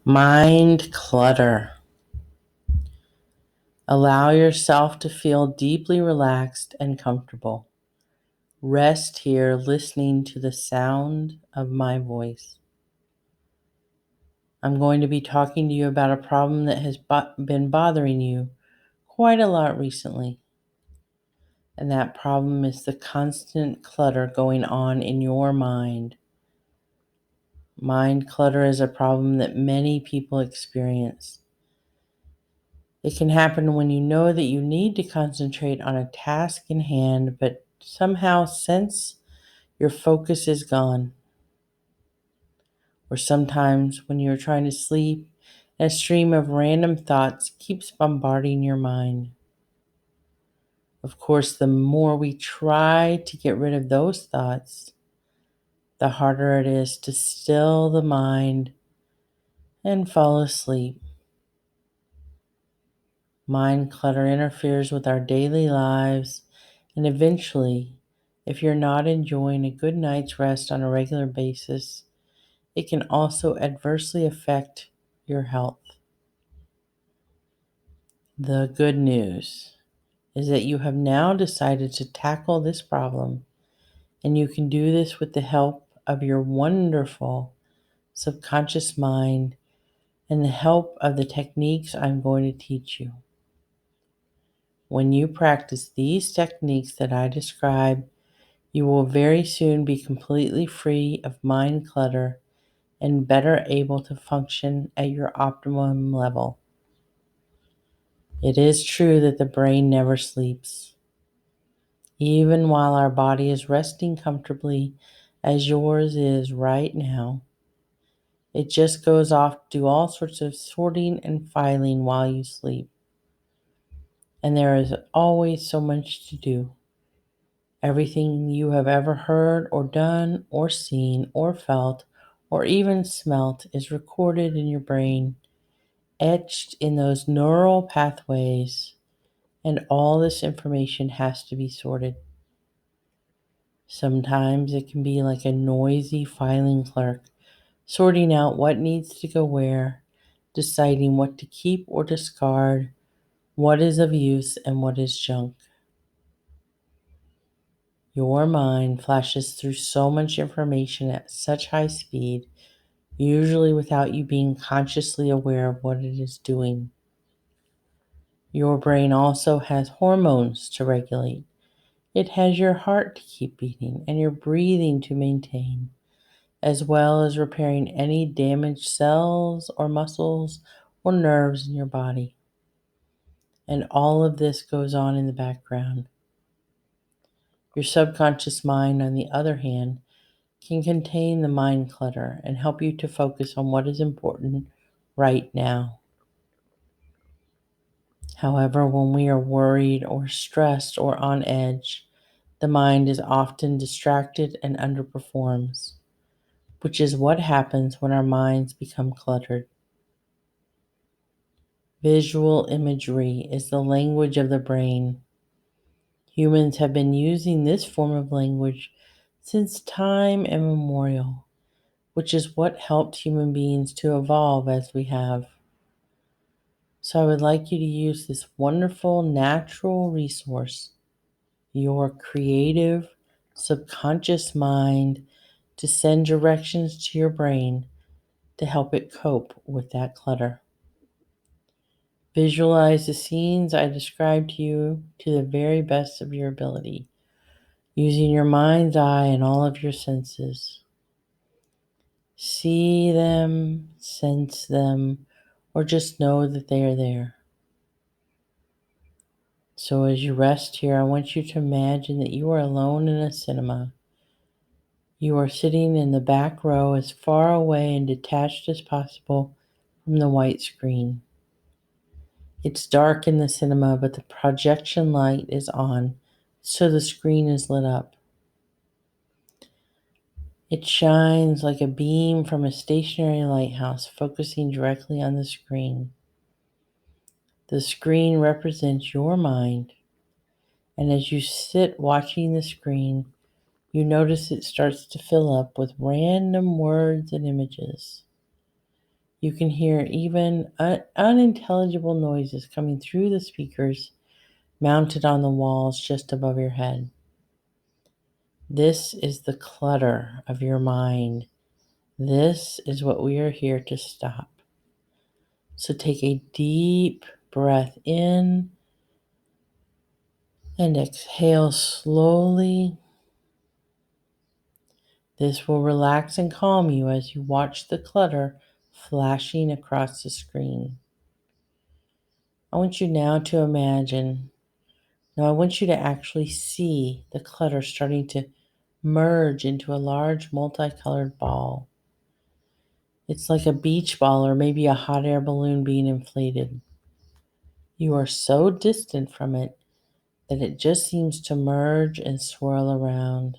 Mind clutter. Allow yourself to feel deeply relaxed and comfortable. Rest here listening to the sound of my voice. I'm going to be talking to you about a problem that has been bothering you quite a lot recently. And that problem is the constant clutter going on in your mind. Mind clutter is a problem that many people experience. It can happen when you know that you need to concentrate on a task in hand, but somehow sense your focus is gone. Or sometimes when you're trying to sleep, and a stream of random thoughts keeps bombarding your mind. Of course, the more we try to get rid of those thoughts, the harder it is to still the mind and fall asleep. Mind clutter interferes with our daily lives, and eventually, if you're not enjoying a good night's rest on a regular basis, it can also adversely affect your health. The good news is that you have now decided to tackle this problem, and you can do this with the help of your wonderful subconscious mind and the help of the techniques I'm going to teach you. When you practice these techniques that I describe, you will very soon be completely free of mind clutter and better able to function at your optimum level. It is true that the brain never sleeps. Even while our body is resting comfortably, as yours is right now, it just goes off to do all sorts of sorting and filing while you sleep. And there is always so much to do. Everything you have ever heard or done or seen or felt or even smelt is recorded in your brain, etched in those neural pathways, and all this information has to be sorted. Sometimes it can be like a noisy filing clerk, sorting out what needs to go where, deciding what to keep or discard, what is of use and what is junk. Your mind flashes through so much information at such high speed, usually without you being consciously aware of what it is doing. Your brain also has hormones to regulate. It has your heart to keep beating and your breathing to maintain, as well as repairing any damaged cells or muscles or nerves in your body. And all of this goes on in the background. Your subconscious mind, on the other hand, can contain the mind clutter and help you to focus on what is important right now. However, when we are worried or stressed or on edge, the mind is often distracted and underperforms, which is what happens when our minds become cluttered. Visual imagery is the language of the brain. Humans have been using this form of language since time immemorial, which is what helped human beings to evolve as we have. So I would like you to use this wonderful natural resource, your creative subconscious mind, to send directions to your brain to help it cope with that clutter. Visualize the scenes I described to you to the very best of your ability, using your mind's eye and all of your senses. See them, sense them, or just know that they are there. So as you rest here, I want you to imagine that you are alone in a cinema. You are sitting in the back row as far away and detached as possible from the white screen. It's dark in the cinema, but the projection light is on, so the screen is lit up. It shines like a beam from a stationary lighthouse, focusing directly on the screen. The screen represents your mind, and as you sit watching the screen, you notice it starts to fill up with random words and images. You can hear even unintelligible noises coming through the speakers mounted on the walls just above your head. This is the clutter of your mind. This is what we are here to stop. So take a deep breath in and exhale slowly. This will relax and calm you as you watch the clutter flashing across the screen. I want you now to imagine, now I want you to actually see the clutter starting to merge into a large multicolored ball. It's like a beach ball or maybe a hot air balloon being inflated. You are so distant from it that it just seems to merge and swirl around.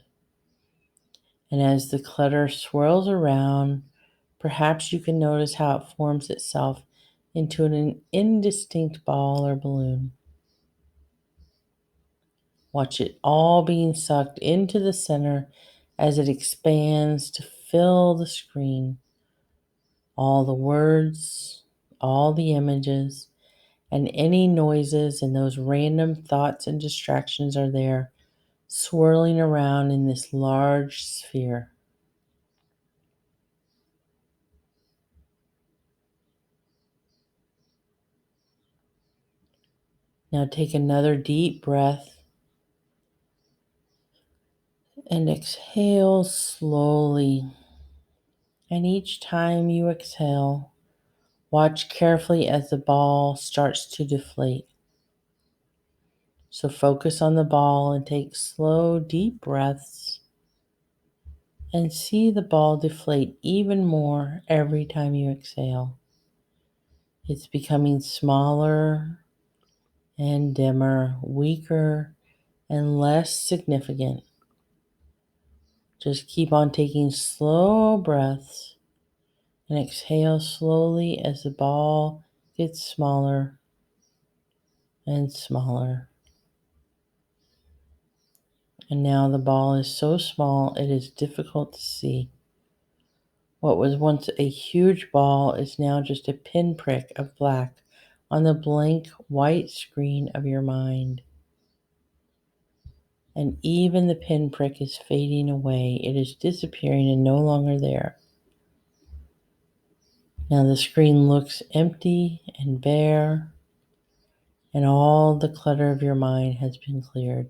And as the clutter swirls around, perhaps you can notice how it forms itself into an indistinct ball or balloon. Watch it all being sucked into the center as it expands to fill the screen. All the words, all the images, and any noises and those random thoughts and distractions are there, swirling around in this large sphere. Now take another deep breath and exhale slowly. And each time you exhale, watch carefully as the ball starts to deflate. So focus on the ball and take slow, deep breaths and see the ball deflate even more every time you exhale. It's becoming smaller and dimmer, weaker and less significant. Just keep on taking slow breaths and exhale slowly as the ball gets smaller and smaller. And now the ball is so small it is difficult to see. What was once a huge ball is now just a pinprick of black on the blank white screen of your mind. And even the pinprick is fading away. It is disappearing and no longer there. Now the screen looks empty and bare, and all the clutter of your mind has been cleared.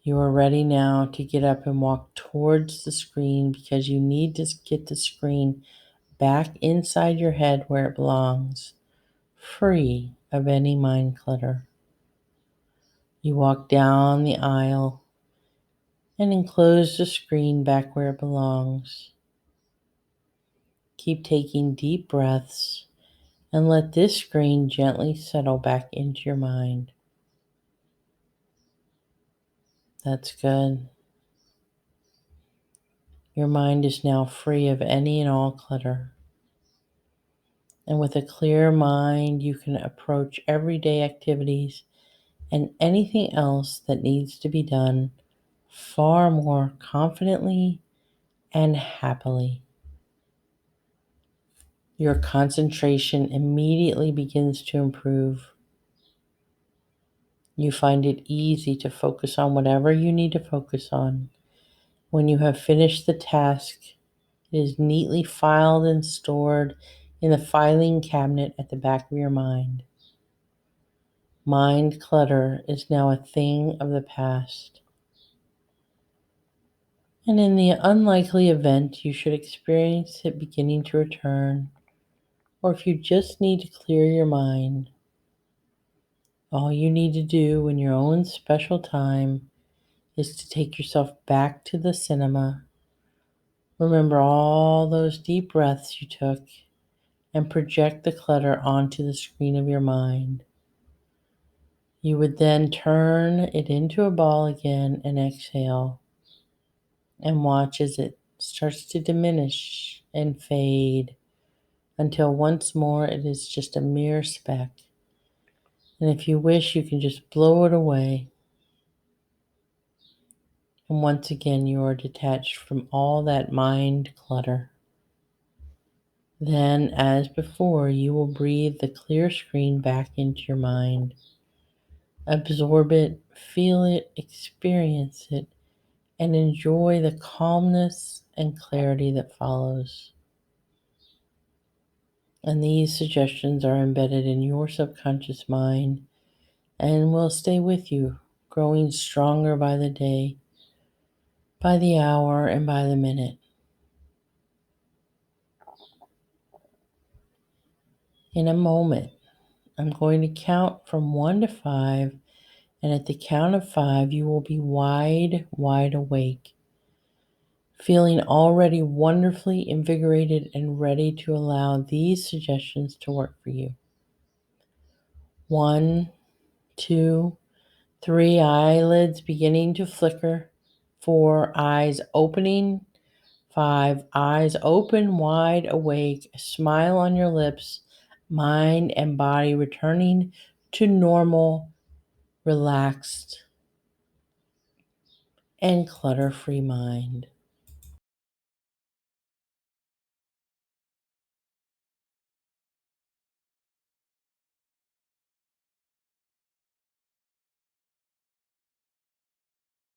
You are ready now to get up and walk towards the screen because you need to get the screen back inside your head where it belongs, free of any mind clutter. You walk down the aisle and enclose the screen back where it belongs. Keep taking deep breaths and let this screen gently settle back into your mind. That's good. Your mind is now free of any and all clutter. And with a clear mind, you can approach everyday activities and anything else that needs to be done far more confidently and happily. Your concentration immediately begins to improve. You find it easy to focus on whatever you need to focus on. When you have finished the task, it is neatly filed and stored in the filing cabinet at the back of your mind. Mind clutter is now a thing of the past. And in the unlikely event you should experience it beginning to return, or if you just need to clear your mind, all you need to do in your own special time is to take yourself back to the cinema. Remember all those deep breaths you took and project the clutter onto the screen of your mind. You would then turn it into a ball again and exhale and watch as it starts to diminish and fade until once more it is just a mere speck. And if you wish, you can just blow it away. And once again, you are detached from all that mind clutter. Then, as before, you will breathe the clear screen back into your mind. Absorb it, feel it, experience it, and enjoy the calmness and clarity that follows. And these suggestions are embedded in your subconscious mind and will stay with you, growing stronger by the day, by the hour, and by the minute. In a moment, I'm going to count from 1 to 5, and at the count of 5, you will be wide awake, feeling already wonderfully invigorated and ready to allow these suggestions to work for you. 1, 2, 3, eyelids beginning to flicker. 4, eyes opening. 5, eyes open, wide awake, a smile on your lips, mind and body returning to normal, relaxed, and clutter-free mind.